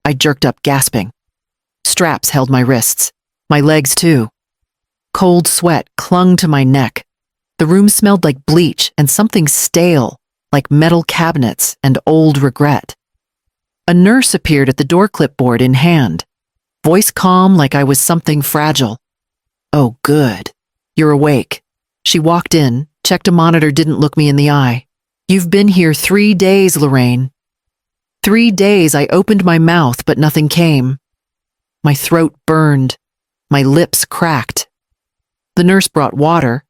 I jerked up, gasping. Straps held my wrists, my legs too. Cold sweat clung to my neck. The room smelled like bleach and something stale, like metal cabinets and old regret. A nurse appeared at the door, clipboard in hand, voice calm like I was something fragile. "Oh, good. You're awake." She walked in, checked a monitor, didn't look me in the eye. "You've been here 3 days, Lorraine." 3 days. I opened my mouth, but nothing came. My throat burned. My lips cracked. The nurse brought water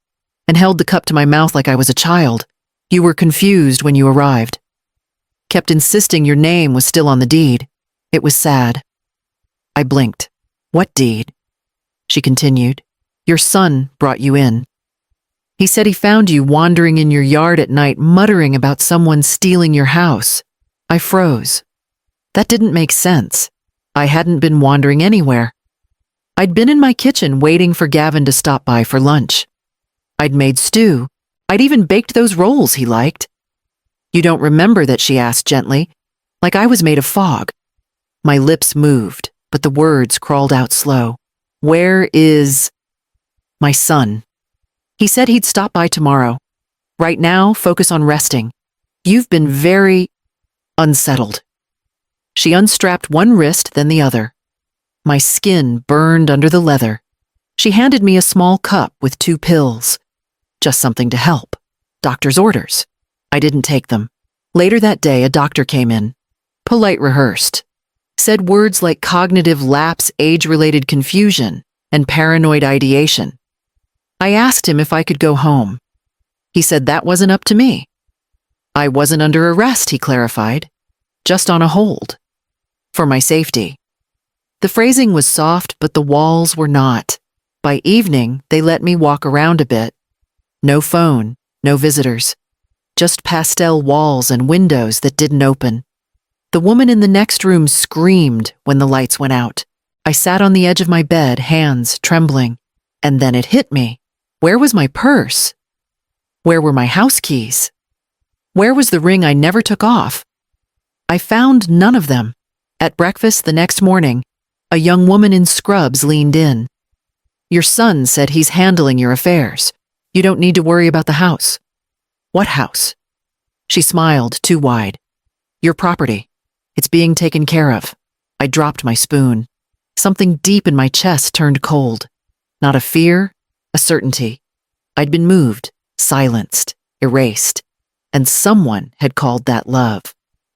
and held the cup to my mouth like I was a child. "You were confused when you arrived. Kept insisting your name was still on the deed. It was sad." I blinked. "What deed?" She continued. "Your son brought you in. He said he found you wandering in your yard at night, muttering about someone stealing your house." I froze. That didn't make sense. I hadn't been wandering anywhere. I'd been in my kitchen waiting for Gavin to stop by for lunch. I'd made stew. I'd even baked those rolls he liked. "You don't remember that?" she asked gently, like I was made of fog. My lips moved, but the words crawled out slow. "Where is my son? He said he'd stop by tomorrow. Right now, focus on resting. You've been very unsettled." She unstrapped one wrist, then the other. My skin burned under the leather. She handed me a small cup with 2 pills. Just something to help. Doctor's orders. I didn't take them. Later that day, a doctor came in. Polite, rehearsed. Said words like cognitive lapse, age-related confusion, and paranoid ideation. I asked him if I could go home. He said that wasn't up to me. I wasn't under arrest, he clarified. Just on a hold. For my safety. The phrasing was soft, but the walls were not. By evening, they let me walk around a bit. No phone, no visitors. Just pastel walls and windows that didn't open. The woman in the next room screamed when the lights went out. I sat on the edge of my bed, hands trembling. And then it hit me. Where was my purse? Where were my house keys? Where was the ring I never took off? I found none of them. At breakfast the next morning, a young woman in scrubs leaned in. "Your son said he's handling your affairs. You don't need to worry about the house." "What house?" She smiled too wide. "Your property. It's being taken care of." I dropped my spoon. Something deep in my chest turned cold. Not a fear, a certainty. I'd been moved, silenced, erased, and someone had called that love.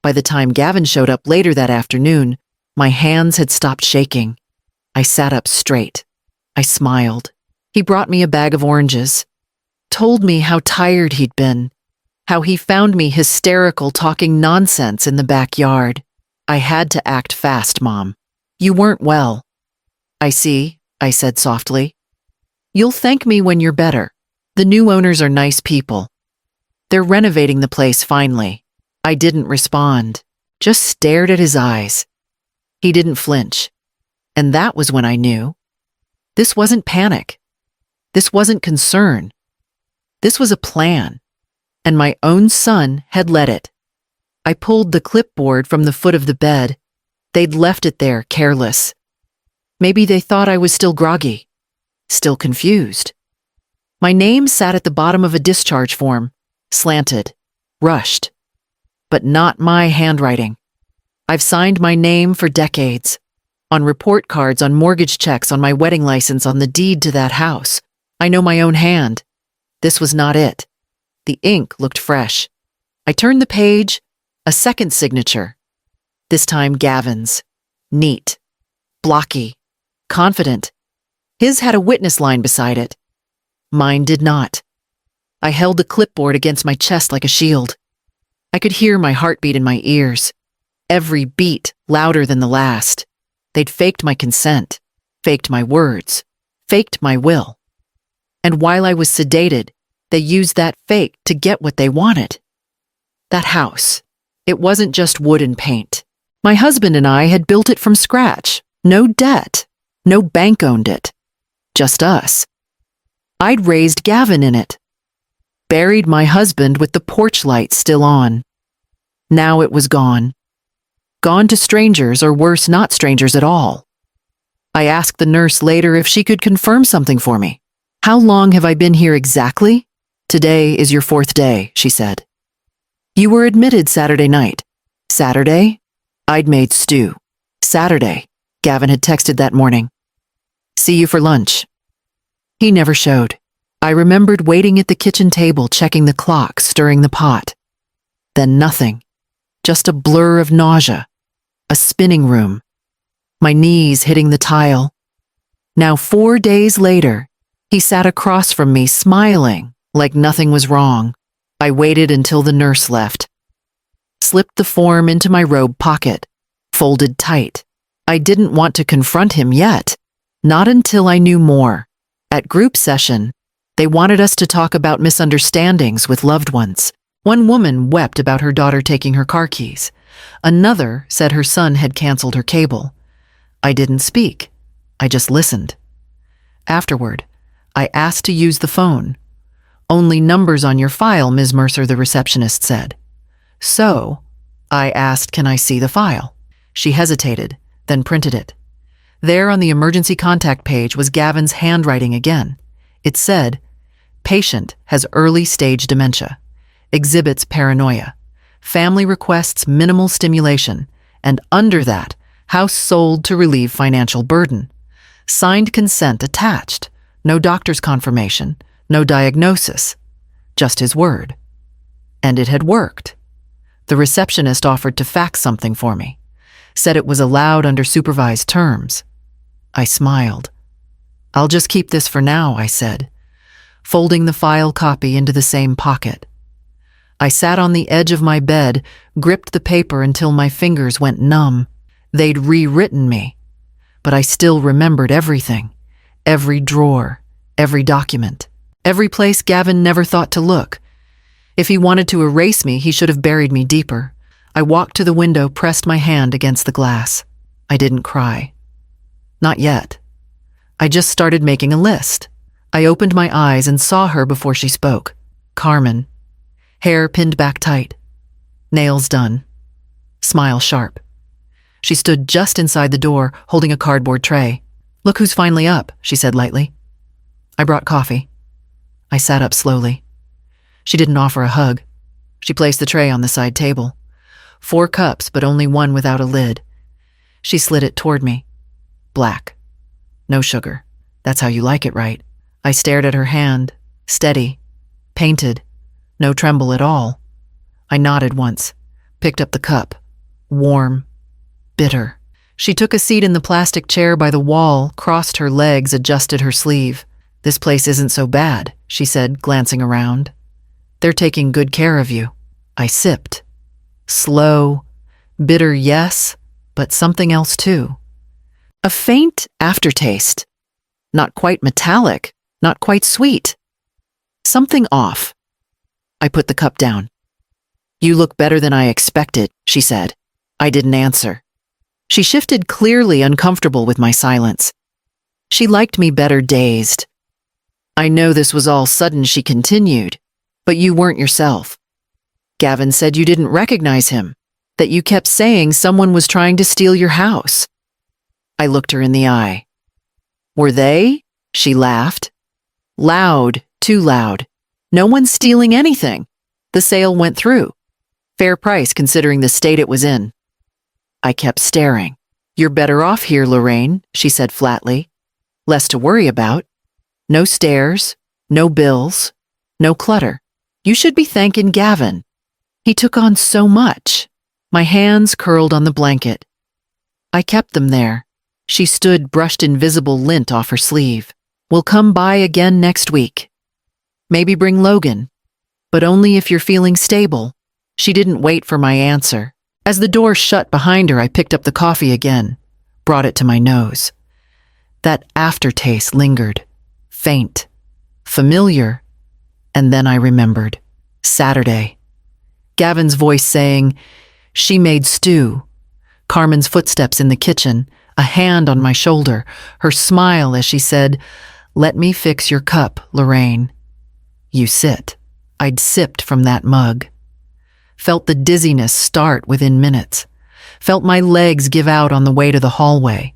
By the time Gavin showed up later that afternoon, my hands had stopped shaking. I sat up straight. I smiled. He brought me a bag of oranges. Told me how tired he'd been. How he found me hysterical talking nonsense in the backyard. "I had to act fast, Mom. You weren't well." "I see," I said softly. "You'll thank me when you're better. The new owners are nice people. They're renovating the place finally." I didn't respond, just stared at his eyes. He didn't flinch. And that was when I knew. This wasn't panic. This wasn't concern. This was a plan. And my own son had led it. I pulled the clipboard from the foot of the bed. They'd left it there, careless. Maybe they thought I was still groggy, still confused. My name sat at the bottom of a discharge form, slanted, rushed. But not my handwriting. I've signed my name for decades. On report cards, on mortgage checks, on my wedding license, on the deed to that house. I know my own hand. This was not it. The ink looked fresh. I turned the page, a second signature. This time Gavin's. Neat. Blocky. Confident. His had a witness line beside it. Mine did not. I held the clipboard against my chest like a shield. I could hear my heartbeat in my ears. Every beat louder than the last. They'd faked my consent, faked my words, faked my will. And while I was sedated, they used that fake to get what they wanted. That house. It wasn't just wood and paint. My husband and I had built it from scratch. No debt. No bank owned it. Just us. I'd raised Gavin in it. Buried my husband with the porch light still on. Now it was gone. gone to strangers or worse, not strangers at all. I asked the nurse later if she could confirm something for me. How long have I been here exactly? Today is your 4th day, she said. You were admitted Saturday night. Saturday? I'd made stew. Saturday, Gavin had texted that morning. See you for lunch. He never showed. I remembered waiting at the kitchen table, checking the clock, stirring the pot. Then nothing. Just a blur of nausea. A spinning room. My knees hitting the tile. Now 4 days later, he sat across from me, smiling, like nothing was wrong. I waited until the nurse left. Slipped the form into my robe pocket, folded tight. I didn't want to confront him yet. Not until I knew more. At group session, they wanted us to talk about misunderstandings with loved ones. One woman wept about her daughter taking her car keys. Another said her son had canceled her cable. I didn't speak. I just listened. Afterward, I asked to use the phone. Only numbers on your file, Ms. Mercer, the receptionist said. So, I asked, can I see the file? She hesitated, then printed it. There on the emergency contact page was Gavin's handwriting again. It said, patient has early stage dementia, exhibits paranoia, family requests minimal stimulation, and under that, house sold to relieve financial burden. Signed consent attached. No doctor's confirmation, no diagnosis, just his word. And it had worked. The receptionist offered to fax something for me, said it was allowed under supervised terms. I smiled. I'll just keep this for now, I said, folding the file copy into the same pocket. I sat on the edge of my bed, gripped the paper until my fingers went numb. They'd rewritten me, but I still remembered everything. Every drawer, every document, every place Gavin never thought to look. If he wanted to erase me, he should have buried me deeper. I walked to the window, pressed my hand against the glass. I didn't cry. Not yet. I just started making a list. I opened my eyes and saw her before she spoke. Carmen. Hair pinned back tight. Nails done. Smile sharp. She stood just inside the door, holding a cardboard tray. Look who's finally up, she said lightly. I brought coffee. I sat up slowly. She didn't offer a hug. She placed the tray on the side table. 4 cups, but only one without a lid. She slid it toward me. Black. No sugar. That's how you like it, right? I stared at her hand. Steady. Painted. No tremble at all. I nodded once. Picked up the cup. Warm. Bitter. She took a seat in the plastic chair by the wall, crossed her legs, adjusted her sleeve. This place isn't so bad, she said, glancing around. They're taking good care of you. I sipped. Slow. Bitter, yes, but something else too. A faint aftertaste. Not quite metallic, not quite sweet. Something off. I put the cup down. You look better than I expected, she said. I didn't answer. She shifted, clearly uncomfortable with my silence. She liked me better, dazed. I know this was all sudden, she continued, but you weren't yourself. Gavin said you didn't recognize him, that you kept saying someone was trying to steal your house. I looked her in the eye. Were they? She laughed. Loud, too loud. No one's stealing anything. The sale went through. Fair price considering the state it was in. I kept staring. You're better off here, Lorraine, she said flatly. Less to worry about. No stairs, no bills, no clutter. You should be thanking Gavin. He took on so much. My hands curled on the blanket. I kept them there. She stood, brushed invisible lint off her sleeve. We'll come by again next week. Maybe bring Logan, but only if you're feeling stable. She didn't wait for my answer. As the door shut behind her, I picked up the coffee again, brought it to my nose. That aftertaste lingered, faint, familiar, and then I remembered. Saturday. Gavin's voice saying, she made stew. Carmen's footsteps in the kitchen, a hand on my shoulder, her smile as she said, let me fix your cup, Lorraine. You sit. I'd sipped from that mug. Felt the dizziness start within minutes. felt my legs give out on the way to the hallway.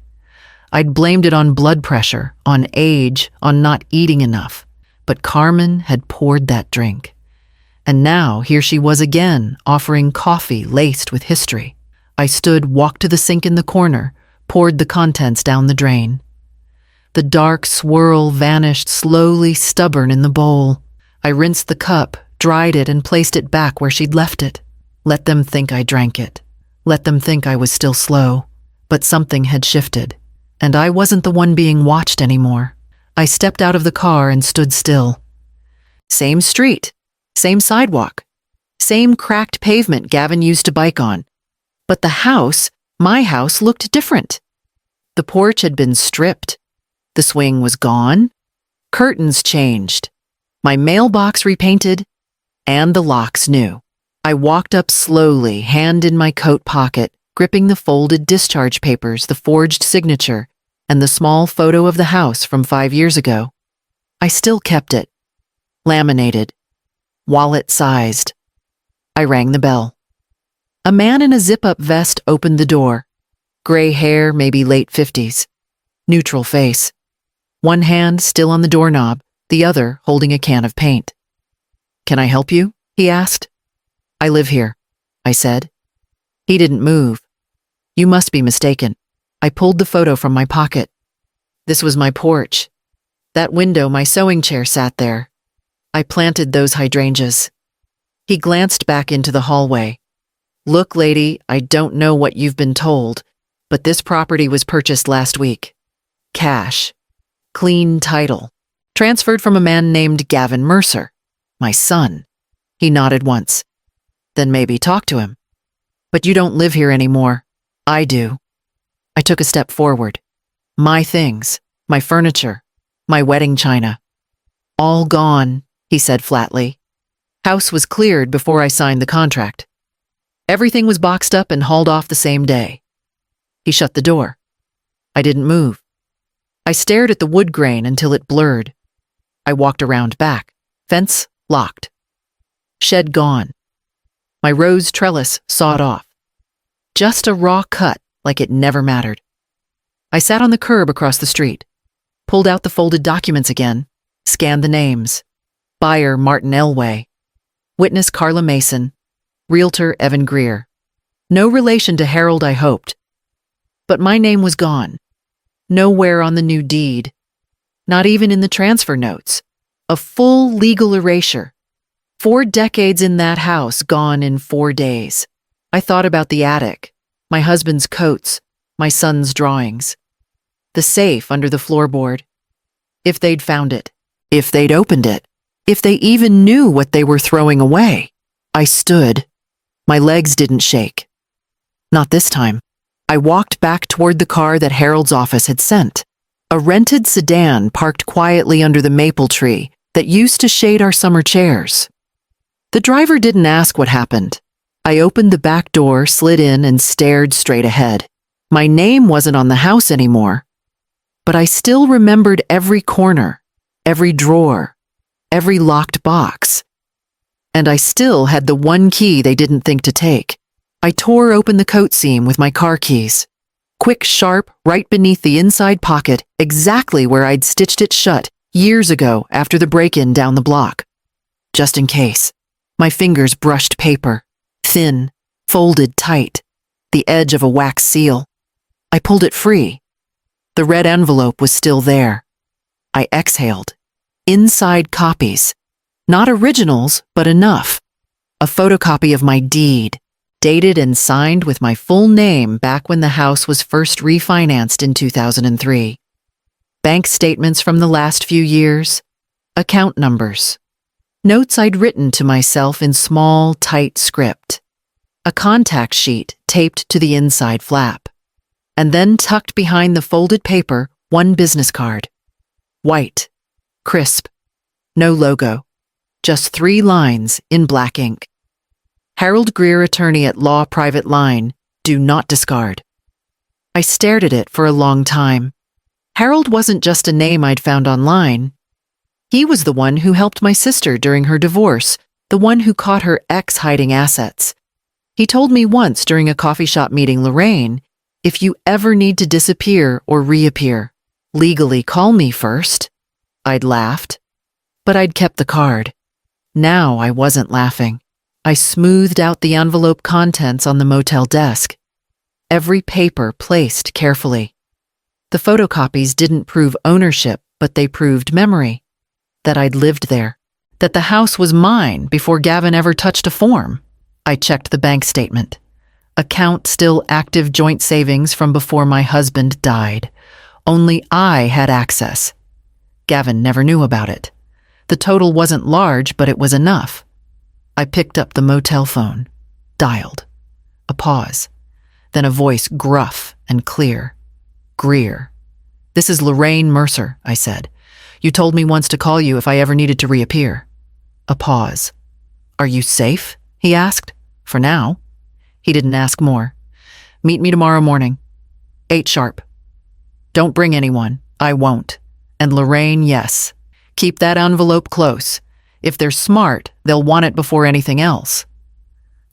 I'd blamed it on blood pressure, on age, on not eating enough. But Carmen had poured that drink. And now here she was again, offering coffee laced with history. I stood, walked to the sink in the corner, poured the contents down the drain. The dark swirl vanished slowly, stubborn in the bowl. I rinsed the cup, dried it, and placed it back where she'd left it. Let them think I drank it. Let them think I was still slow. But something had shifted, and I wasn't the one being watched anymore. I stepped out of the car and stood still. Same street, same sidewalk, same cracked pavement Gavin used to bike on. But the house, my house, looked different. The porch had been stripped. The swing was gone. Curtains changed. My mailbox repainted, and the locks new. I walked up slowly, hand in my coat pocket, gripping the folded discharge papers, the forged signature, and the small photo of the house from 5 years ago. I still kept it. Laminated. Wallet-sized. I rang the bell. A man in a zip-up vest opened the door. Gray hair, maybe late 50s. Neutral face. One hand still on the doorknob, the other holding a can of paint. "Can I help you?" he asked. "I live here," I said. He didn't move. "You must be mistaken." I pulled the photo from my pocket. This was my porch. That window, my sewing chair sat there. I planted those hydrangeas. He glanced back into the hallway. "Look, lady, I don't know what you've been told, but this property was purchased last week. Cash. Clean title. Transferred from a man named Gavin Mercer. My son." He nodded once. "Then maybe talk to him." "But you don't live here anymore." "I do." I took a step forward. My things, my furniture, my wedding china. "All gone," he said flatly. "House was cleared before I signed the contract. Everything was boxed up and hauled off the same day." He shut the door. I didn't move. I stared at the wood grain until it blurred. I walked around back. Fence locked. Shed gone. My rose trellis sawed off. Just a raw cut, like it never mattered. I sat on the curb across the street, pulled out the folded documents again, scanned the names. Buyer Martin Elway. Witness Carla Mason. Realtor Evan Greer. No relation to Harold, I hoped. But my name was gone. Nowhere on the new deed. Not even in the transfer notes. A full legal erasure. 4 decades in that house gone in 4 days. I thought about the attic, my husband's coats, my son's drawings. The safe under the floorboard. If they'd found it. If they'd opened it. If they even knew what they were throwing away. I stood. My legs didn't shake. Not this time. I walked back toward the car that Harold's office had sent. A rented sedan parked quietly under the maple tree that used to shade our summer chairs. The driver didn't ask what happened. I opened the back door, slid in, and stared straight ahead. My name wasn't on the house anymore. But I still remembered every corner, every drawer, every locked box. And I still had the one key they didn't think to take. I tore open the coat seam with my car keys. Quick, sharp, right beneath the inside pocket, exactly where I'd stitched it shut years ago after the break-in down the block. Just in case. My fingers brushed paper, thin, folded tight, the edge of a wax seal. I pulled it free. The red envelope was still there. I exhaled. Inside copies. Not originals, but enough. A photocopy of my deed, dated and signed with my full name back when the house was first refinanced in 2003. Bank statements from the last few years. Account numbers. Notes I'd written to myself in small, tight script. A contact sheet taped to the inside flap. And then tucked behind the folded paper, one business card. White. Crisp. No logo. Just 3 lines in black ink. Harold Greer, attorney at Law Private Line. Do not discard. I stared at it for a long time. Harold wasn't just a name I'd found online. He was the one who helped my sister during her divorce, the one who caught her ex hiding assets. He told me once during a coffee shop meeting, Lorraine, if you ever need to disappear or reappear, legally call me first. I'd laughed, but I'd kept the card. Now I wasn't laughing. I smoothed out the envelope contents on the motel desk, every paper placed carefully. The photocopies didn't prove ownership, but they proved memory, that I'd lived there, that the house was mine before Gavin ever touched a form. I checked the bank statement. Account still active, joint savings from before my husband died. Only I had access. Gavin never knew about it. The total wasn't large, but it was enough. I picked up the motel phone, dialed. A pause, then a voice gruff and clear. Greer. This is Lorraine Mercer, I said. You told me once to call you if I ever needed to reappear. A pause. Are you safe? He asked. For now. He didn't ask more. Meet me tomorrow morning. 8 sharp. Don't bring anyone. I won't. And Lorraine, yes. Keep that envelope close. If they're smart, they'll want it before anything else.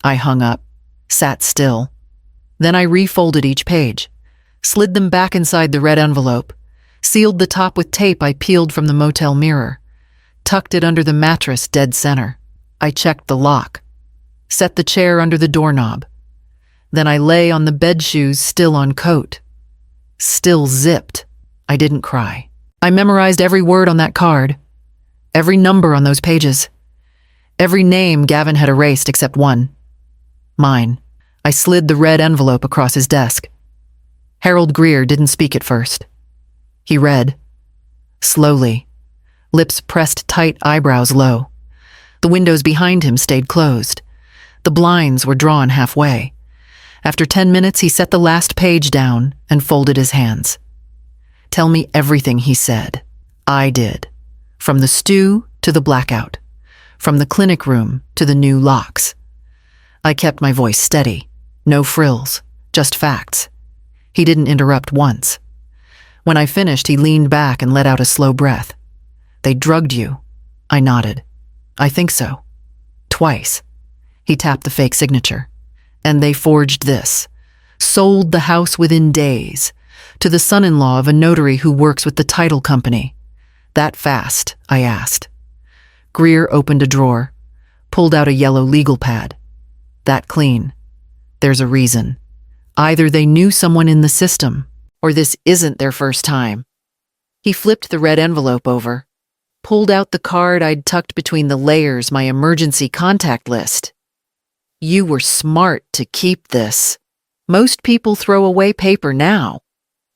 I hung up, sat still. Then I refolded each page, slid them back inside the red envelope, sealed the top with tape I peeled from the motel mirror, tucked it under the mattress dead center. I checked the lock, set the chair under the doorknob. Then I lay on the bed shoes still on coat, still zipped. I didn't cry. I memorized every word on that card, every number on those pages, every name Gavin had erased except one. Mine. I slid the red envelope across his desk. Harold Greer didn't speak at first. He read, slowly, lips pressed tight, eyebrows low. The windows behind him stayed closed. The blinds were drawn halfway. After 10 minutes, he set the last page down and folded his hands. Tell me everything, he said. I did. From the stew to the blackout. From the clinic room to the new locks. I kept my voice steady. No frills, just facts. He didn't interrupt once. When I finished, he leaned back and let out a slow breath. They drugged you. I nodded. I think so. Twice. He tapped the fake signature. And they forged this. Sold the house within days. To the son-in-law of a notary who works with the title company. That fast? I asked. Greer opened a drawer, pulled out a yellow legal pad. That clean. There's a reason. Either they knew someone in the system, or this isn't their first time. He flipped the red envelope over, pulled out the card I'd tucked between the layers, my emergency contact list. You were smart to keep this. Most people throw away paper now,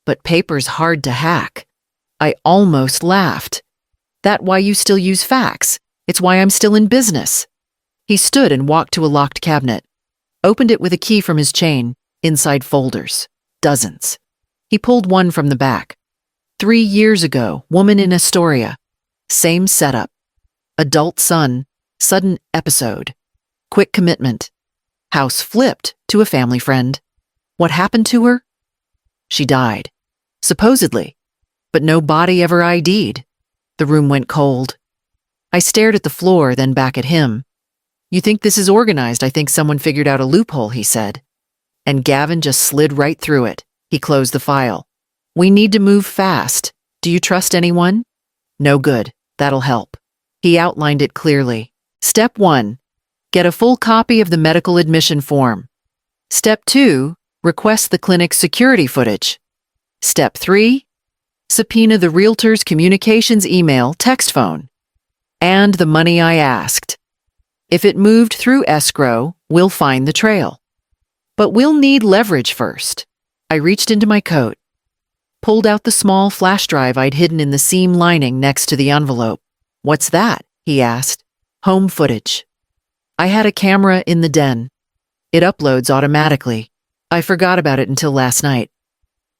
but paper's hard to hack. I almost laughed. That why you still use fax? It's why I'm still in business. He stood and walked to a locked cabinet, opened it with a key from his chain, inside folders. Dozens. He pulled one from the back. 3 years ago, woman in Astoria. Same setup. Adult son, sudden episode. Quick commitment. House flipped to a family friend. What happened to her? She died. Supposedly. But no body ever ID'd. The room went cold. I stared at the floor, then back at him. You think this is organized? I think someone figured out a loophole, he said. And Gavin just slid right through it. He closed the file. We need to move fast. Do you trust anyone? No good. That'll help. He outlined it clearly. Step 1. Get a full copy of the medical admission form. Step 2. Request the clinic's security footage. Step 3. Subpoena the realtor's communications email, text phone. And the money I asked. If it moved through escrow, we'll find the trail. But we'll need leverage first. I reached into my coat, pulled out the small flash drive I'd hidden in the seam lining next to the envelope. What's that? He asked. Home footage. I had a camera in the den. It uploads automatically. I forgot about it until last night.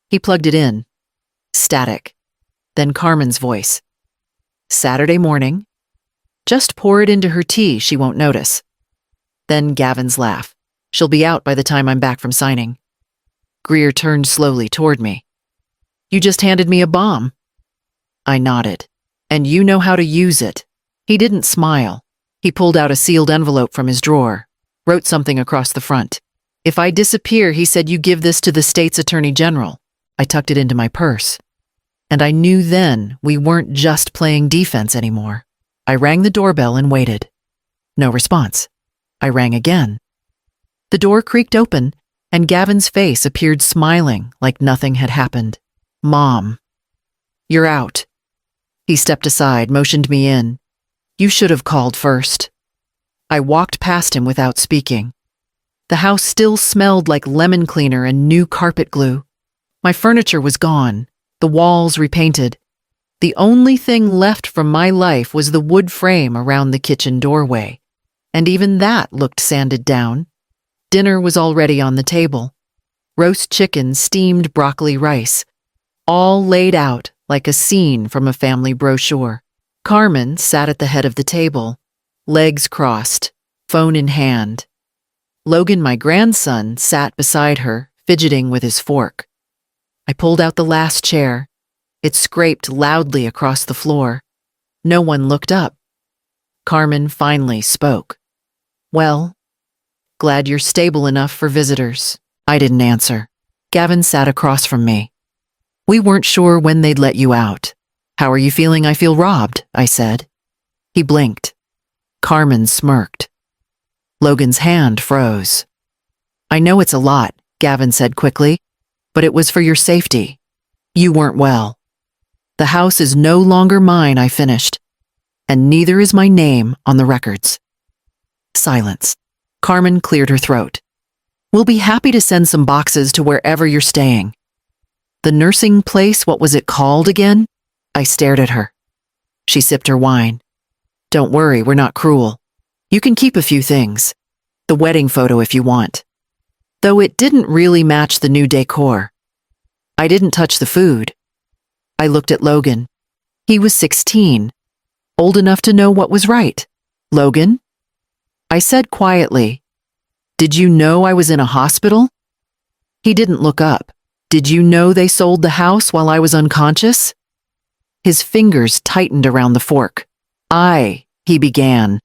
He plugged it in. Static. Then Carmen's voice. Saturday morning. Just pour it into her tea, she won't notice. Then Gavin's laugh. She'll be out by the time I'm back from signing. Greer turned slowly toward me. You just handed me a bomb. I nodded. And you know how to use it. He didn't smile. He pulled out a sealed envelope from his drawer. wrote something across the front. If I disappear, he said, you give this to the state's attorney general. I tucked it into my purse. And I knew then we weren't just playing defense anymore. I rang the doorbell and waited. No response. I rang again. The door creaked open, and Gavin's face appeared smiling like nothing had happened. Mom. You're out. He stepped aside, motioned me in. You should have called first. I walked past him without speaking. The house still smelled like lemon cleaner and new carpet glue. My furniture was gone, the walls repainted. The only thing left from my life was the wood frame around the kitchen doorway, and even that looked sanded down. Dinner was already on the table. Roast chicken, steamed broccoli rice, all laid out like a scene from a family brochure. Carmen sat at the head of the table, legs crossed, phone in hand. Logan, my grandson, sat beside her, fidgeting with his fork. I pulled out the last chair. It scraped loudly across the floor. No one looked up. Carmen finally spoke. Well, glad you're stable enough for visitors. I didn't answer. Gavin sat across from me. We weren't sure when they'd let you out. How are you feeling? I feel robbed, I said. He blinked. Carmen smirked. Logan's hand froze. I know it's a lot, Gavin said quickly, but it was for your safety. You weren't well. The house is no longer mine, I finished, and neither is my name on the records. Silence. Carmen cleared her throat. We'll be happy to send some boxes to wherever you're staying. The nursing place, what was it called again? I stared at her. She sipped her wine. Don't worry, we're not cruel. You can keep a few things. The wedding photo if you want. Though it didn't really match the new decor. I didn't touch the food. I looked at Logan. He was 16, old enough to know what was right. Logan? I said quietly, did you know I was in a hospital? He didn't look up. Did you know they sold the house while I was unconscious? His fingers tightened around the fork. He began.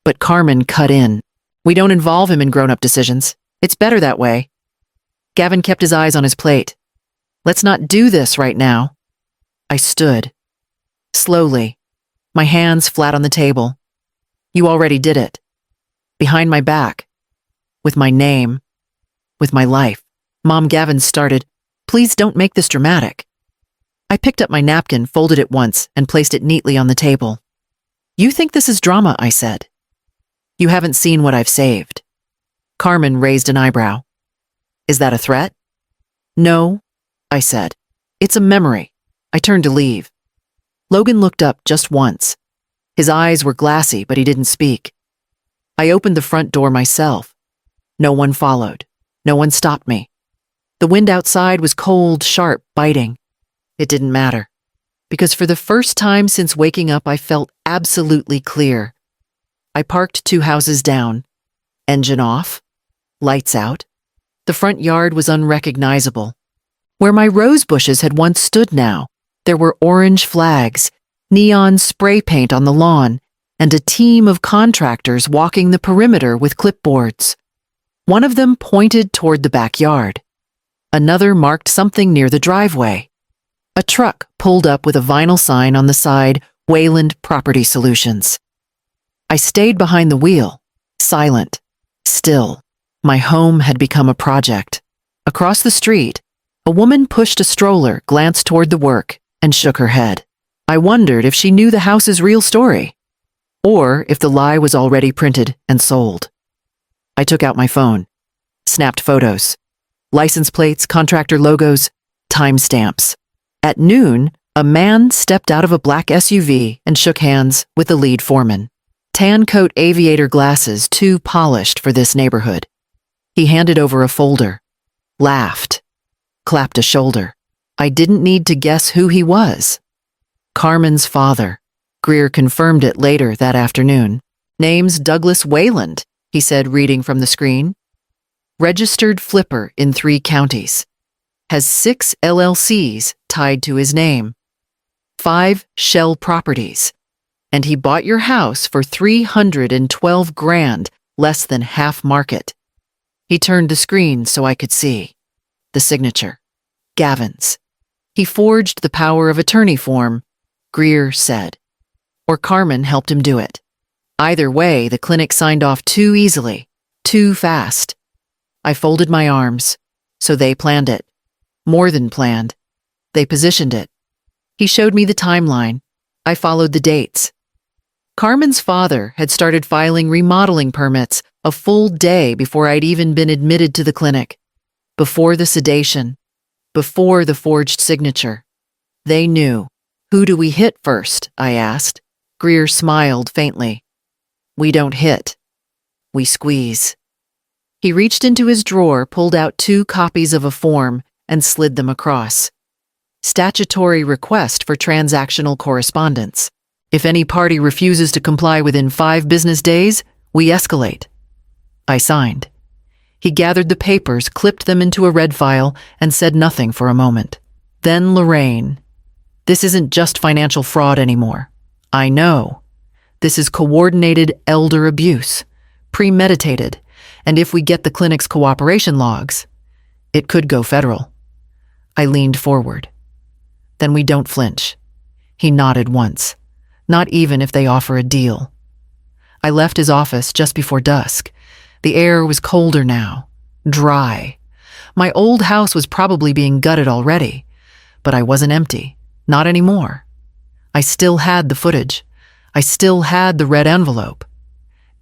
But Carmen cut in. We don't involve him in grown-up decisions. It's better that way. Gavin kept his eyes on his plate. Let's not do this right now. I stood. Slowly, my hands flat on the table. You already did it. Behind my back. With my name. With my life. Mom, Gavin started. Please don't make this dramatic. I picked up my napkin, folded it once, and placed it neatly on the table. You think this is drama, I said. You haven't seen what I've saved. Carmen raised an eyebrow. Is that a threat? No, I said. It's a memory. I turned to leave. Logan looked up just once. His eyes were glassy, but he didn't speak. I opened the front door myself. No one followed. No one stopped me. The wind outside was cold, sharp, biting. It didn't matter. Because for the first time since waking up, I felt absolutely clear. I parked 2 houses down. Engine off. Lights out. The front yard was unrecognizable. Where my rose bushes had once stood now, there were orange flags, neon spray paint on the lawn, and a team of contractors walking the perimeter with clipboards. One of them pointed toward the backyard. Another marked something near the driveway. A truck pulled up with a vinyl sign on the side, Wayland Property Solutions. I stayed behind the wheel, silent, still. My home had become a project. Across the street, a woman pushed a stroller, glanced toward the work, and shook her head. I wondered if she knew the house's real story, or if the lie was already printed and sold. I took out my phone, snapped photos, license plates, contractor logos, timestamps. At noon, a man stepped out of a black SUV and shook hands with the lead foreman. Tan coat aviator glasses, too polished for this neighborhood. He handed over a folder, laughed, clapped a shoulder. I didn't need to guess who he was. Carmen's father. Greer confirmed it later that afternoon. Name's Douglas Wayland, he said, reading from the screen. Registered flipper in 3 counties. Has 6 LLCs tied to his name. 5 shell properties. And he bought your house for $312 grand less than half market. He turned the screen so I could see. The signature. Gavin's. He forged the power of attorney form, Greer said. Or Carmen helped him do it. Either way, the clinic signed off too easily, too fast. I folded my arms. So they planned it. More than planned. They positioned it. He showed me the timeline. I followed the dates. Carmen's father had started filing remodeling permits a full day before I'd even been admitted to the clinic. Before the sedation. Before the forged signature. They knew. Who do we hit first? I asked. Greer smiled faintly. We don't hit. We squeeze. He reached into his drawer, pulled out 2 copies of a form, and slid them across. Statutory request for transactional correspondence. If any party refuses to comply within 5 business days, we escalate. I signed. He gathered the papers, clipped them into a red file, and said nothing for a moment. Then Lorraine. This isn't just financial fraud anymore. I know. This is coordinated elder abuse. Premeditated. And if we get the clinic's cooperation logs, it could go federal. I leaned forward. Then we don't flinch. He nodded once. Not even if they offer a deal. I left his office just before dusk. The air was colder now. Dry. My old house was probably being gutted already. But I wasn't empty. Not anymore. I still had the footage. I still had the red envelope.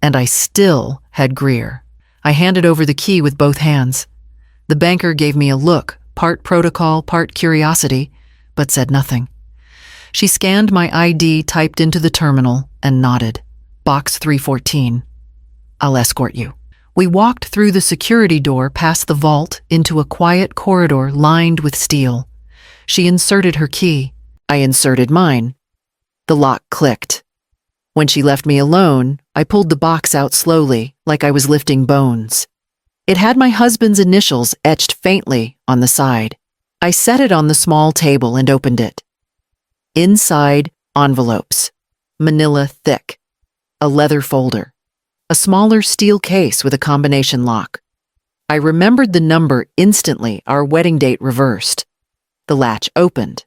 And I still had Greer. I handed over the key with both hands. The banker gave me a look, part protocol, part curiosity, but said nothing. She scanned my ID typed into the terminal and nodded. Box 314. I'll escort you. We walked through the security door past the vault into a quiet corridor lined with steel. She inserted her key. I inserted mine. The lock clicked. When she left me alone, I pulled the box out slowly, like I was lifting bones. It had my husband's initials etched faintly on the side. I set it on the small table and opened it. Inside, envelopes. Manila thick. A leather folder. A smaller steel case with a combination lock. I remembered the number instantly, our wedding date reversed. The latch opened.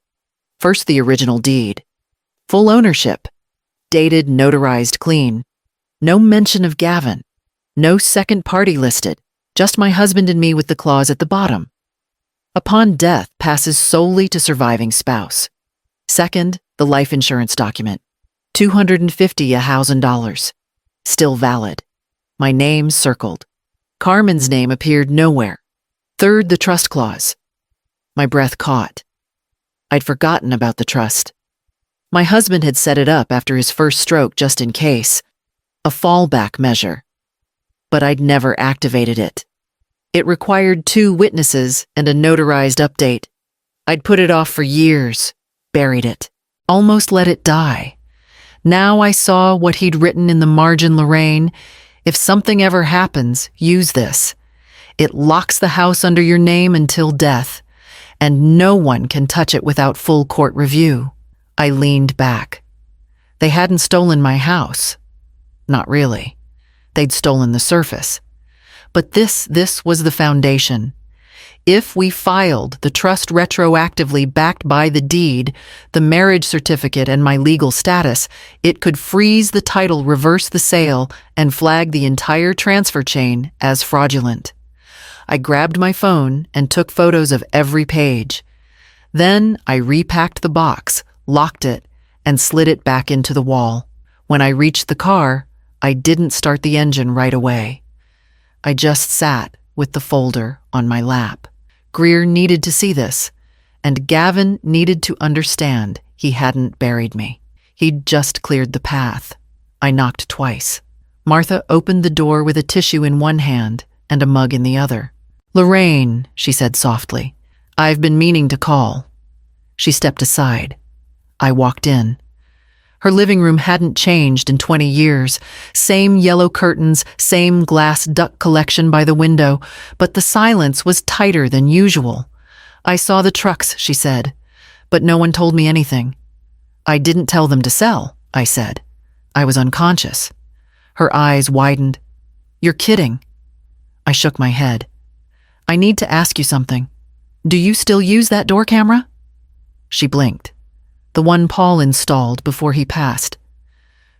First the original deed. Full ownership. Dated, notarized, clean. No mention of Gavin. No second party listed. Just my husband and me with the clause at the bottom. Upon death, passes solely to surviving spouse. Second, the life insurance document. $250,000. Still valid. My name circled. Carmen's name appeared nowhere. Third, the trust clause. My breath caught. I'd forgotten about the trust. My husband had set it up after his first stroke just in case. A fallback measure. But I'd never activated it. It required 2 witnesses and a notarized update. I'd put it off for years, buried it, almost let it die. Now I saw what he'd written in the margin, Lorraine. If something ever happens, use this. It locks the house under your name until death, and no one can touch it without full court review. I leaned back. They hadn't stolen my house. Not really. They'd stolen the surface. But this was the foundation. If we filed the trust retroactively backed by the deed, the marriage certificate, and my legal status, it could freeze the title, reverse the sale, and flag the entire transfer chain as fraudulent. I grabbed my phone and took photos of every page. Then I repacked the box, locked it, and slid it back into the wall. When I reached the car, I didn't start the engine right away. I just sat with the folder on my lap. Greer needed to see this, and Gavin needed to understand he hadn't buried me. He'd just cleared the path. I knocked twice. Martha opened the door with a tissue in one hand and a mug in the other. "Lorraine," she said softly, "I've been meaning to call." She stepped aside. I walked in. Her living room hadn't changed in 20 years. Same yellow curtains, same glass duck collection by the window, but the silence was tighter than usual. "I saw the trucks," she said, "but no one told me anything." "I didn't tell them to sell," I said. I was unconscious. Her eyes widened. You're kidding. I shook my head. I need to ask you something. Do you still use that door camera? She blinked. The one Paul installed before he passed.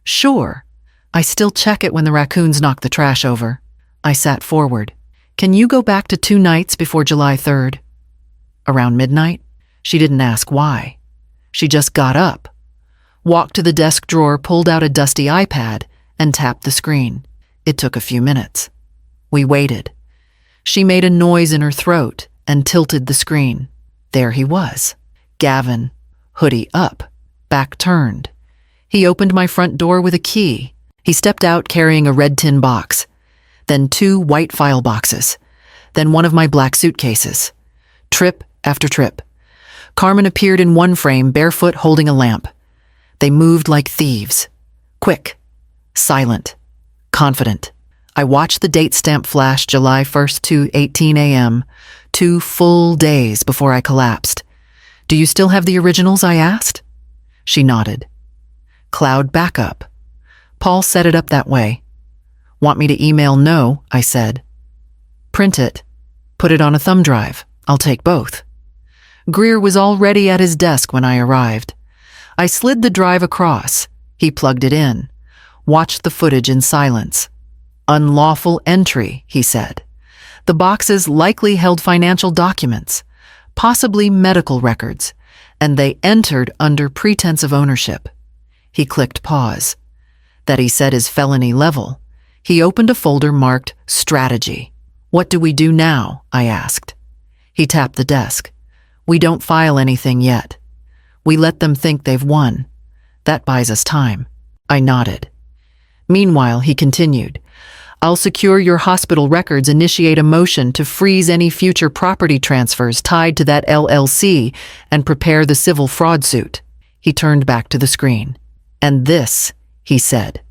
Sure. I still check it when the raccoons knock the trash over. I sat forward. Can you go back to 2 nights before July 3rd? Around midnight? She didn't ask why. She just got up, walked to the desk drawer, pulled out a dusty iPad, and tapped the screen. It took a few minutes. We waited. She made a noise in her throat and tilted the screen. There he was. Gavin, hoodie up, back turned. He opened my front door with a key. He stepped out carrying a red tin box, then 2 white file boxes, then one of my black suitcases. Trip after trip. Carmen appeared in one frame, barefoot, holding a lamp. They moved like thieves. Quick, silent, confident. I watched the date stamp flash July 1st to 18 a.m., 2 full days before I collapsed. Do you still have the originals? I asked. She nodded. Cloud backup. Paul set it up that way. Want me to email? No, I said. Print it. Put it on a thumb drive. I'll take both. Greer was already at his desk when I arrived. I slid the drive across. He plugged it in. Watched the footage in silence. Unlawful entry, he said. The boxes likely held financial documents, possibly medical records, and they entered under pretense of ownership. He clicked pause. That he said is felony level. He opened a folder marked Strategy. What do we do now? I asked. He tapped the desk. We don't file anything yet. We let them think they've won. That buys us time. I nodded. Meanwhile, he continued. I'll secure your hospital records, initiate a motion to freeze any future property transfers tied to that LLC, and prepare the civil fraud suit. He turned back to the screen. And this, he said,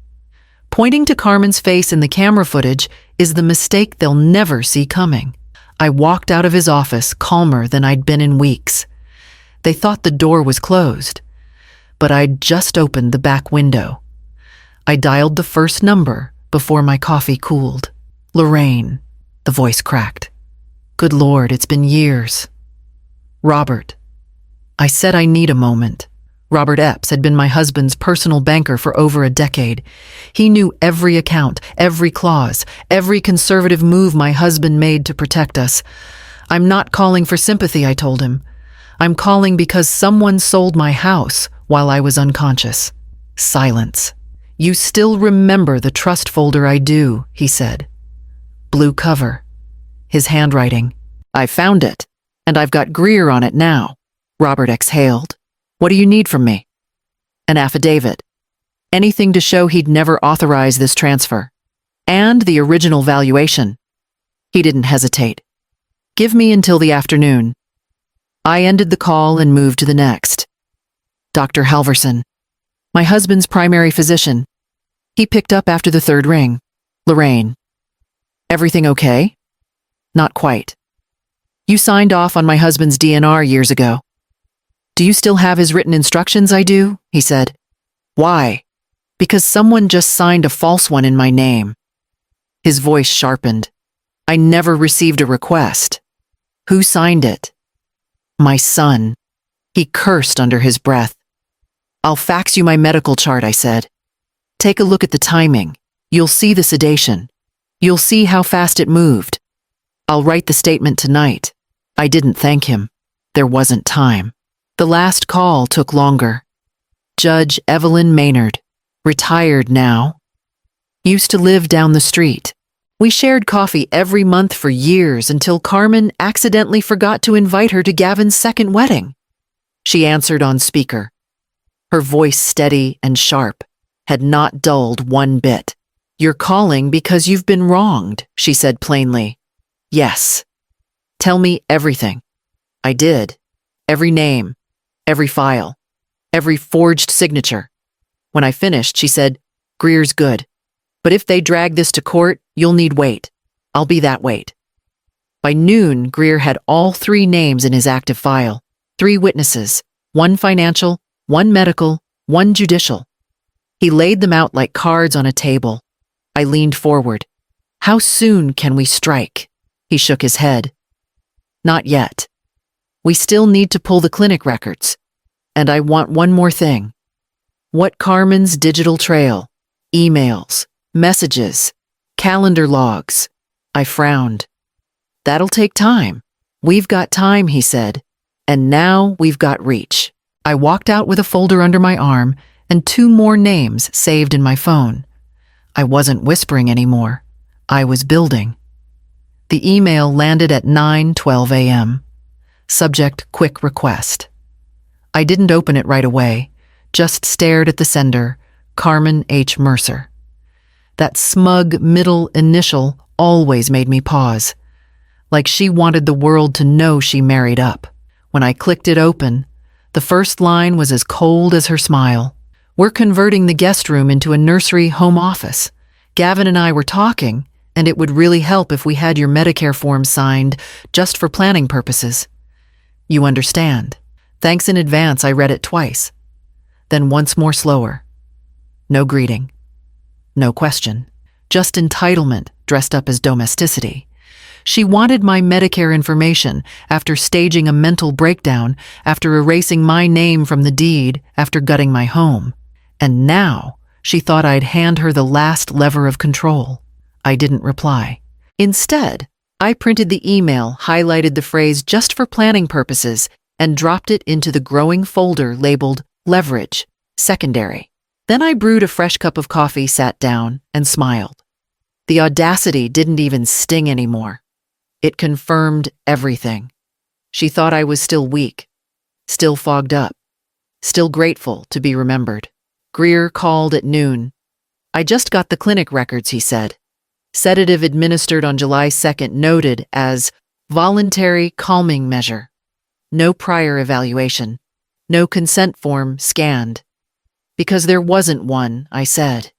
pointing to Carmen's face in the camera footage, is the mistake they'll never see coming. I walked out of his office calmer than I'd been in weeks. They thought the door was closed, but I'd just opened the back window. I dialed the first number before my coffee cooled. Lorraine, the voice cracked. Good Lord, it's been years. Robert. I said I need a moment. Robert Epps had been my husband's personal banker for over a decade. He knew every account, every clause, every conservative move my husband made to protect us. I'm not calling for sympathy, I told him. I'm calling because someone sold my house while I was unconscious. Silence. You still remember the trust folder? I do, he said. Blue cover. His handwriting. I found it, and I've got Greer on it now. Robert exhaled. What do you need from me? An affidavit. Anything to show he'd never authorized this transfer. And the original valuation. He didn't hesitate. Give me until the afternoon. I ended the call and moved to the next. Dr. Halverson, my husband's primary physician. He picked up after the 3rd ring. Lorraine. Everything okay? Not quite. You signed off on my husband's DNR years ago. Do you still have his written instructions? I do, he said. Why? Because someone just signed a false one in my name. His voice sharpened. I never received a request. Who signed it? My son. He cursed under his breath. I'll fax you my medical chart, I said. Take a look at the timing. You'll see the sedation. You'll see how fast it moved. I'll write the statement tonight. I didn't thank him. There wasn't time. The last call took longer. Judge Evelyn Maynard, retired now. Used to live down the street. We shared coffee every month for years until Carmen accidentally forgot to invite her to Gavin's 2nd wedding. She answered on speaker. Her voice, steady and sharp, had not dulled one bit. You're calling because you've been wronged, she said plainly. Yes. Tell me everything. I did. Every name. Every file, every forged signature. When I finished, she said, Greer's good. But if they drag this to court, you'll need weight. I'll be that weight. By noon, Greer had all 3 names in his active file. 3 witnesses, 1 financial, 1 medical, 1 judicial. He laid them out like cards on a table. I leaned forward. How soon can we strike? He shook his head. Not yet. We still need to pull the clinic records. And I want one more thing. What Carmen's digital trail, emails, messages, calendar logs. I frowned. That'll take time. We've got time, he said. And now we've got reach. I walked out with a folder under my arm and 2 more names saved in my phone. I wasn't whispering anymore. I was building. The email landed at 9:12 a.m. Subject, quick request. I didn't open it right away, just stared at the sender, Carmen H. Mercer. That smug middle initial always made me pause, like she wanted the world to know she married up. When I clicked it open, the first line was as cold as her smile. We're converting the guest room into a nursery home office. Gavin and I were talking, and it would really help if we had your Medicare form signed just for planning purposes. You understand. Thanks in advance, I read it twice. Then once more slower. No greeting. No question. Just entitlement dressed up as domesticity. She wanted my Medicare information after staging a mental breakdown, after erasing my name from the deed, after gutting my home. And now she thought I'd hand her the last lever of control. I didn't reply. Instead, I printed the email, highlighted the phrase just for planning purposes, and dropped it into the growing folder labeled Leverage, Secondary. Then I brewed a fresh cup of coffee, sat down, and smiled. The audacity didn't even sting anymore. It confirmed everything. She thought I was still weak, still fogged up, still grateful to be remembered. Greer called at noon. I just got the clinic records, he said. Sedative administered on July 2nd noted as voluntary calming measure. No prior evaluation. No consent form scanned. Because there wasn't one, I said.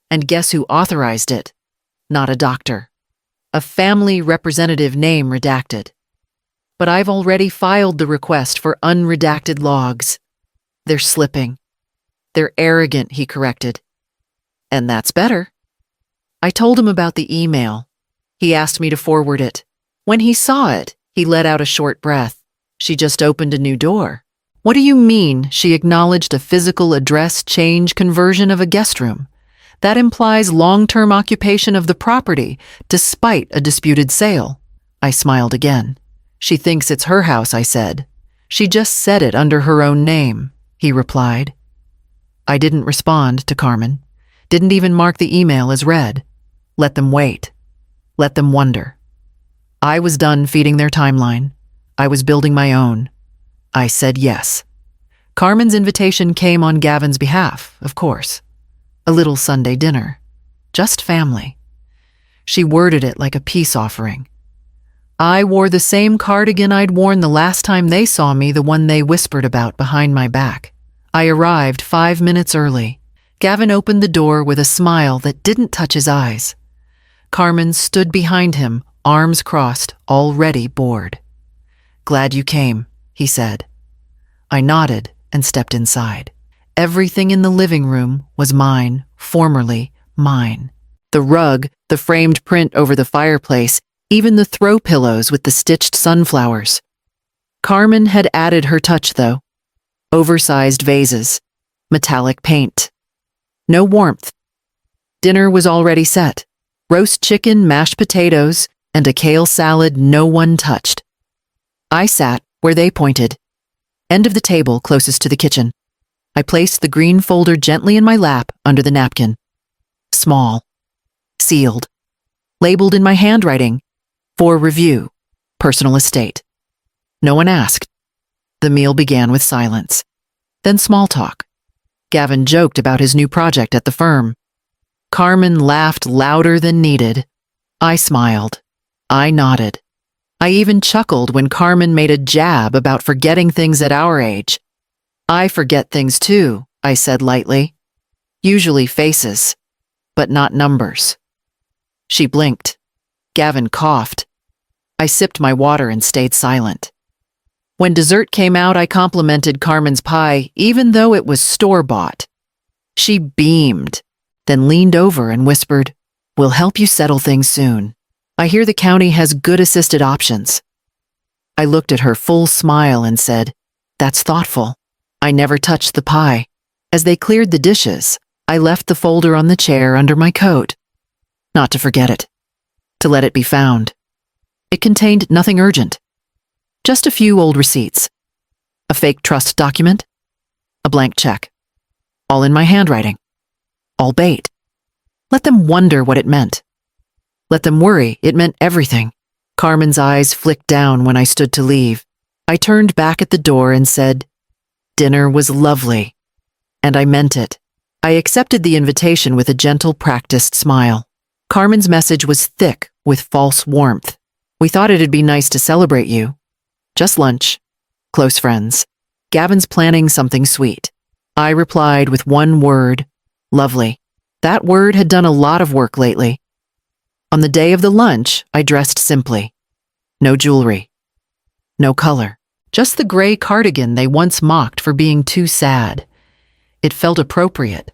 And guess who authorized it? Not a doctor. A family representative name redacted. But I've already filed the request for unredacted logs. They're slipping. They're arrogant, he corrected. And that's better. I told him about the email. He asked me to forward it. When he saw it, he let out a short breath. She just opened a new door. What do you mean she acknowledged a physical address change conversion of a guest room? That implies long-term occupation of the property, despite a disputed sale. I smiled again. She thinks it's her house, I said. She just said it under her own name, he replied. I didn't respond to Carmen. Didn't even mark the email as read. Let them wait. Let them wonder. I was done feeding their timeline. I was building my own. I said yes. Carmen's invitation came on Gavin's behalf, of course. A little Sunday dinner. Just family. She worded it like a peace offering. I wore the same cardigan I'd worn the last time they saw me, the one they whispered about behind my back. I arrived 5 minutes early. Gavin opened the door with a smile that didn't touch his eyes. Carmen stood behind him, arms crossed, already bored. Glad you came, he said. I nodded and stepped inside. Everything in the living room was mine, formerly mine. The rug, the framed print over the fireplace, even the throw pillows with the stitched sunflowers. Carmen had added her touch, though. Oversized vases, metallic paint. No warmth. Dinner was already set. Roast chicken, mashed potatoes, and a kale salad no one touched. I sat where they pointed. End of the table closest to the kitchen. I placed the green folder gently in my lap under the napkin. Small. Sealed. Labeled in my handwriting. For review. Personal estate. No one asked. The meal began with silence. Then small talk. Gavin joked about his new project at the firm. Carmen laughed louder than needed. I smiled. I nodded. I even chuckled when Carmen made a jab about forgetting things at our age. I forget things too, I said lightly. Usually faces, but not numbers. She blinked. Gavin coughed. I sipped my water and stayed silent. When dessert came out, I complimented Carmen's pie, even though it was store-bought. She beamed, then leaned over and whispered, We'll help you settle things soon. I hear the county has good assisted options. I looked at her full smile and said, That's thoughtful. I never touched the pie. As they cleared the dishes, I left the folder on the chair under my coat. Not to forget it. To let it be found. It contained nothing urgent. Just a few old receipts. A fake trust document. A blank check. All in my handwriting. All bait. Let them wonder what it meant. Let them worry it meant everything. Carmen's eyes flicked down when I stood to leave. I turned back at the door and said, Dinner was lovely. And I meant it. I accepted the invitation with a gentle, practiced smile. Carmen's message was thick with false warmth. We thought it'd be nice to celebrate you. Just lunch. Close friends. Gavin's planning something sweet. I replied with one word, lovely. That word had done a lot of work lately. On the day of the lunch, I dressed simply. No jewelry. No color. Just the gray cardigan they once mocked for being too sad. It felt appropriate.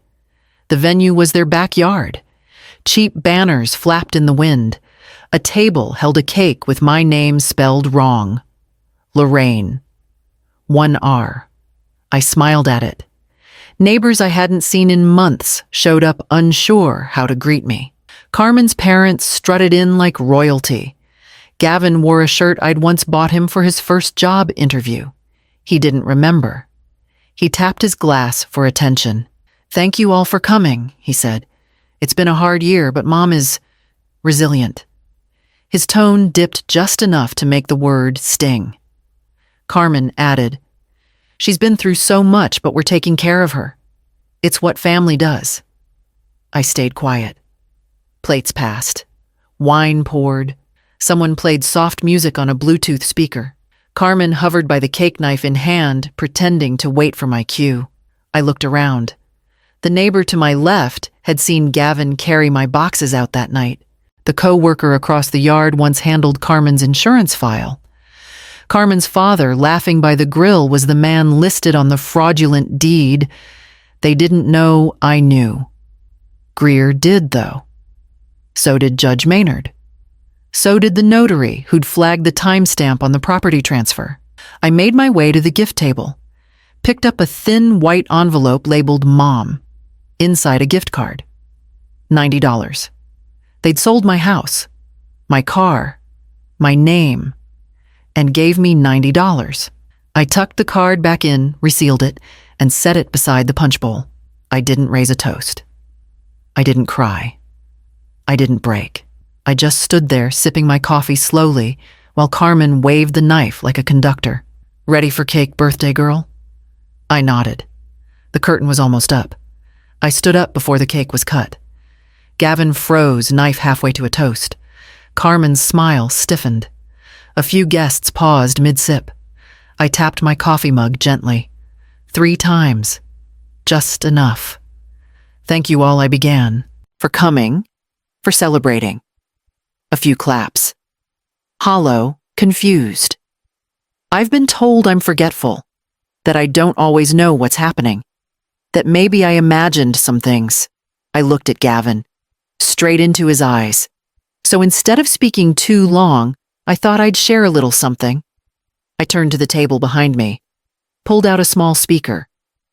The venue was their backyard. Cheap banners flapped in the wind. A table held a cake with my name spelled wrong. Lorraine. 1 R. I smiled at it. Neighbors I hadn't seen in months showed up unsure how to greet me. Carmen's parents strutted in like royalty. Gavin wore a shirt I'd once bought him for his first job interview. He didn't remember. He tapped his glass for attention. Thank you all for coming, he said. It's been a hard year, but Mom is resilient. His tone dipped just enough to make the word sting. Carmen added, She's been through so much, but we're taking care of her. It's what family does. I stayed quiet. Plates passed. Wine poured. Someone played soft music on a Bluetooth speaker. Carmen hovered by the cake knife in hand, pretending to wait for my cue. I looked around. The neighbor to my left had seen Gavin carry my boxes out that night. The co-worker across the yard once handled Carmen's insurance file. Carmen's father, laughing by the grill, was the man listed on the fraudulent deed. They didn't know I knew. Greer did, though. So did Judge Maynard. So did the notary who'd flagged the timestamp on the property transfer. I made my way to the gift table, picked up a thin white envelope labeled Mom. Inside a gift card. $90. They'd sold my house, my car, my name, and gave me $90. I tucked the card back in, resealed it, and set it beside the punch bowl. I didn't raise a toast. I didn't cry. I didn't break. I just stood there sipping my coffee slowly while Carmen waved the knife like a conductor. Ready for cake, birthday girl? I nodded. The curtain was almost up. I stood up before the cake was cut. Gavin froze, knife halfway to a toast. Carmen's smile stiffened. A few guests paused mid-sip. I tapped my coffee mug gently. 3 times. Just enough. Thank you all, I began. For coming. For celebrating. A few claps. Hollow, confused. I've been told I'm forgetful. That I don't always know what's happening. That maybe I imagined some things. I looked at Gavin. Straight into his eyes. So instead of speaking too long, I thought I'd share a little something. I turned to the table behind me, pulled out a small speaker,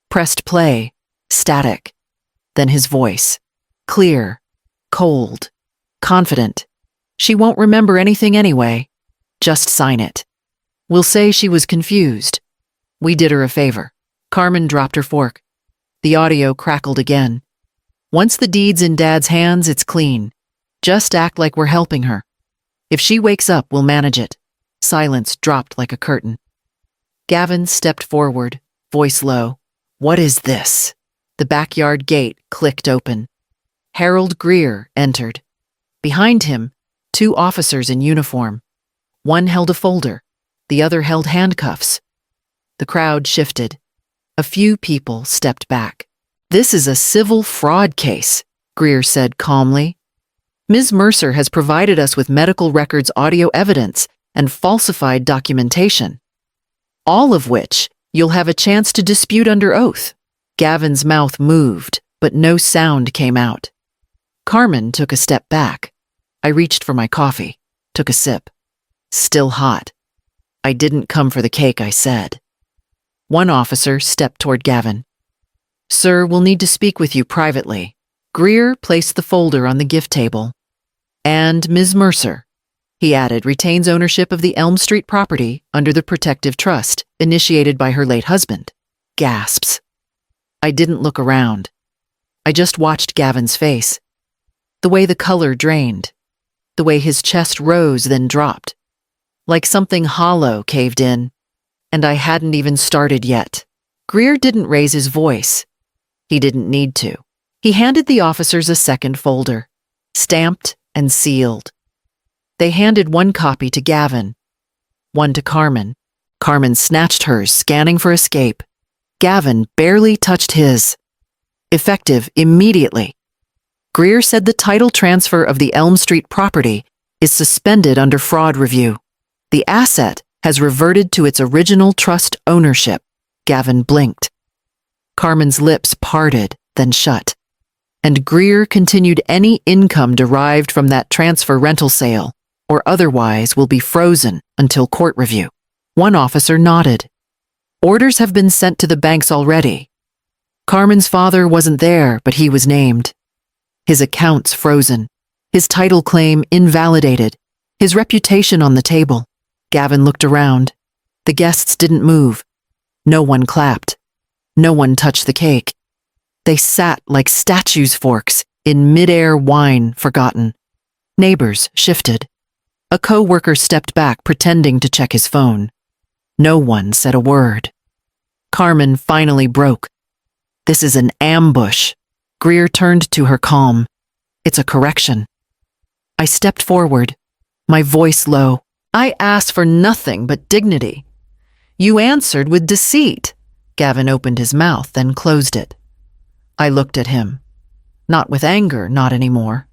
pressed play, static. Then his voice. Clear, cold, confident. She won't remember anything anyway. Just sign it. We'll say she was confused. We did her a favor. Carmen dropped her fork. The audio crackled again. Once the deed's in Dad's hands, it's clean. Just act like we're helping her. If she wakes up, we'll manage it. Silence dropped like a curtain. Gavin stepped forward, voice low. What is this? The backyard gate clicked open. Harold Greer entered. Behind him, 2 officers in uniform. One held a folder. The other held handcuffs. The crowd shifted. A few people stepped back. This is a civil fraud case, Greer said calmly. Ms. Mercer has provided us with medical records audio evidence and falsified documentation, all of which you'll have a chance to dispute under oath. Gavin's mouth moved, but no sound came out. Carmen took a step back. I reached for my coffee, took a sip. Still hot. I didn't come for the cake, I said. One officer stepped toward Gavin. Sir, we'll need to speak with you privately. Greer placed the folder on the gift table. And Ms. Mercer, he added, retains ownership of the Elm Street property under the protective trust initiated by her late husband. Gasps. I didn't look around. I just watched Gavin's face. The way the color drained. The way his chest rose then dropped. Like something hollow caved in. And I hadn't even started yet. Greer didn't raise his voice. He didn't need to. He handed the officers a second folder, stamped and sealed. They handed one copy to Gavin, one to Carmen. Carmen snatched hers, scanning for escape. Gavin barely touched his. Effective immediately. Greer said the title transfer of the Elm Street property is suspended under fraud review. The asset has reverted to its original trust ownership. Gavin blinked. Carmen's lips parted, then shut. And Greer continued, any income derived from that transfer rental sale or otherwise will be frozen until court review. One officer nodded. Orders have been sent to the banks already. Carmen's father wasn't there, but he was named. His accounts frozen. His title claim invalidated. His reputation on the table. Gavin looked around. The guests didn't move. No one clapped. No one touched the cake. They sat like statues' forks in mid-air wine forgotten. Neighbors shifted. A co-worker stepped back, pretending to check his phone. No one said a word. Carmen finally broke. This is an ambush. Greer turned to her calm. It's a correction. I stepped forward, my voice low. I asked for nothing but dignity. You answered with deceit. Gavin opened his mouth, then closed it. I looked at him. Not with anger, not anymore.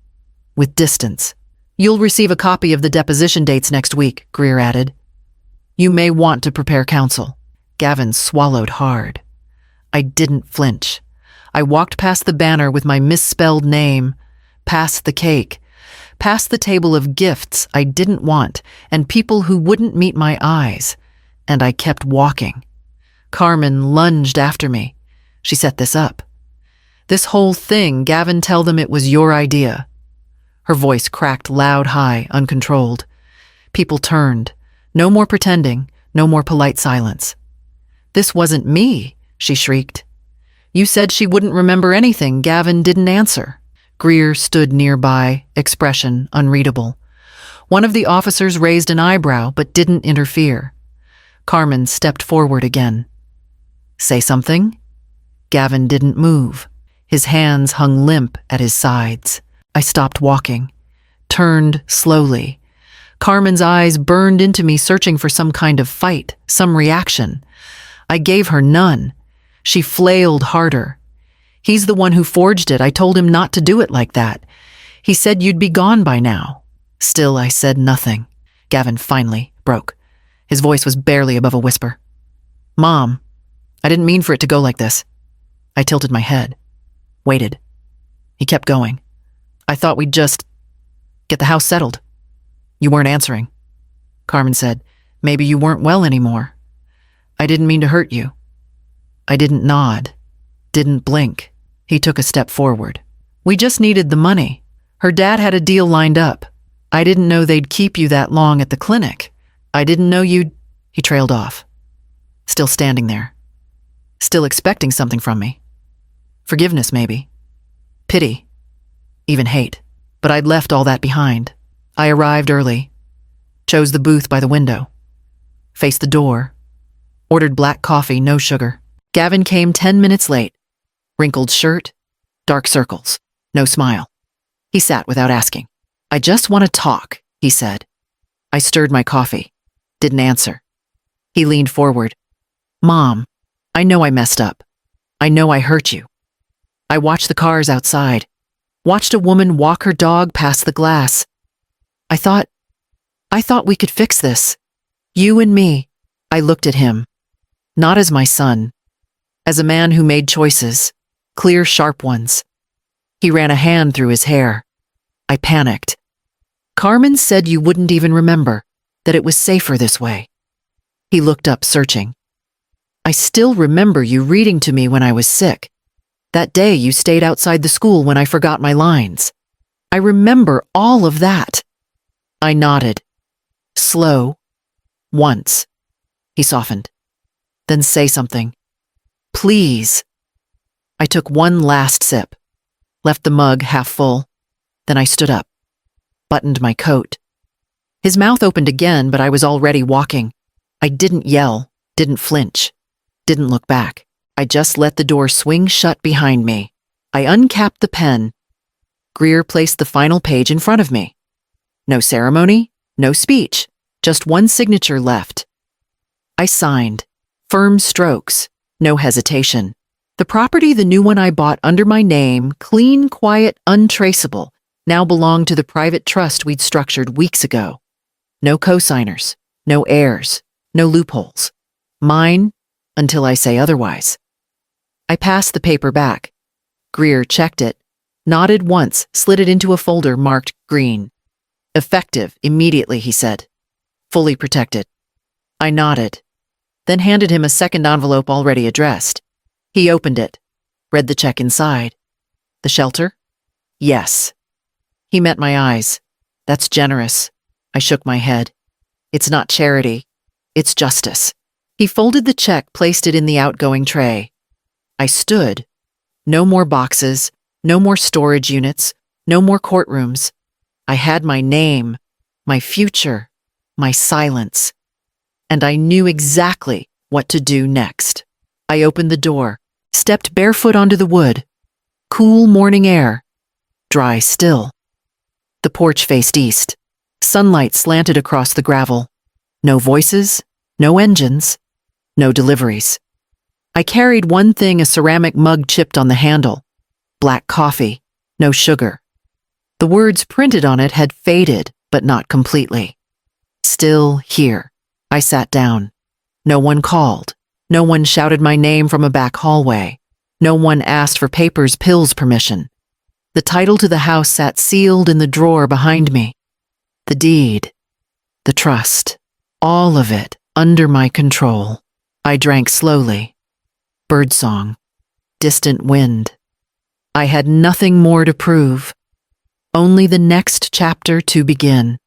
With distance. You'll receive a copy of the deposition dates next week, Greer added. You may want to prepare counsel. Gavin swallowed hard. I didn't flinch. I walked past the banner with my misspelled name, past the cake, past the table of gifts I didn't want and people who wouldn't meet my eyes, and I kept walking. Carmen lunged after me. She set this up. This whole thing, Gavin, tell them it was your idea. Her voice cracked loud, high, uncontrolled. People turned. No more pretending, no more polite silence. This wasn't me, she shrieked. You said she wouldn't remember anything. Gavin didn't answer. Greer stood nearby, expression unreadable. One of the officers raised an eyebrow but didn't interfere. Carmen stepped forward again. Say something? Gavin didn't move. His hands hung limp at his sides. I stopped walking, turned slowly. Carmen's eyes burned into me, searching for some kind of fight, some reaction. I gave her none. She flailed harder. He's the one who forged it. I told him not to do it like that. He said you'd be gone by now. Still, I said nothing. Gavin finally broke. His voice was barely above a whisper. Mom, I didn't mean for it to go like this. I tilted my head, waited. He kept going. I thought we'd just get the house settled. You weren't answering. Carmen said, maybe you weren't well anymore. I didn't mean to hurt you. I didn't nod, didn't blink. He took a step forward. We just needed the money. Her dad had a deal lined up. I didn't know they'd keep you that long at the clinic. I didn't know you'd... He trailed off. Still standing there. Still expecting something from me. Forgiveness, maybe. Pity. Even hate. But I'd left all that behind. I arrived early. Chose the booth by the window. Faced the door. Ordered black coffee, no sugar. Gavin came 10 minutes late. Wrinkled shirt. Dark circles. No smile. He sat without asking. I just want to talk, he said. I stirred my coffee. Didn't answer. He leaned forward. Mom, I know I messed up. I know I hurt you. I watched the cars outside. Watched a woman walk her dog past the glass. I thought we could fix this. You and me. I looked at him. Not as my son. As a man who made choices. Clear, sharp ones. He ran a hand through his hair. I panicked. Carmen said you wouldn't even remember, that it was safer this way. He looked up, searching. I still remember you reading to me when I was sick. That day you stayed outside the school when I forgot my lines. I remember all of that. I nodded. Slow. Once. He softened. Then say something. Please. I took one last sip, left the mug half full. Then I stood up, buttoned my coat. His mouth opened again, but I was already walking. I didn't yell, didn't flinch, didn't look back. I just let the door swing shut behind me. I uncapped the pen. Greer placed the final page in front of me. No ceremony, no speech, just one signature left. I signed. Firm strokes, no hesitation. The property, the new one I bought under my name, clean, quiet, untraceable, now belonged to the private trust we'd structured weeks ago. No co-signers, no heirs, no loopholes. Mine, until I say otherwise. I passed the paper back. Greer checked it, nodded once, slid it into a folder marked green. Effective immediately, he said. Fully protected. I nodded, then handed him a second envelope already addressed. He opened it, read the check inside. The shelter? Yes. He met my eyes. That's generous. I shook my head. It's not charity. It's justice. He folded the check, placed it in the outgoing tray. I stood. No more boxes, no more storage units, no more courtrooms. I had my name, my future, my silence. And I knew exactly what to do next. I opened the door, stepped barefoot onto the wood. Cool morning air. Dry still. The porch faced east. Sunlight slanted across the gravel. No voices, no engines, no deliveries. I carried one thing, a ceramic mug chipped on the handle. Black coffee, no sugar. The words printed on it had faded, but not completely. Still here. I sat down. No one called. No one shouted my name from a back hallway. No one asked for papers, pills, permission. The title to the house sat sealed in the drawer behind me. The deed. The trust. All of it under my control. I drank slowly. Birdsong. Distant wind. I had nothing more to prove. Only the next chapter to begin.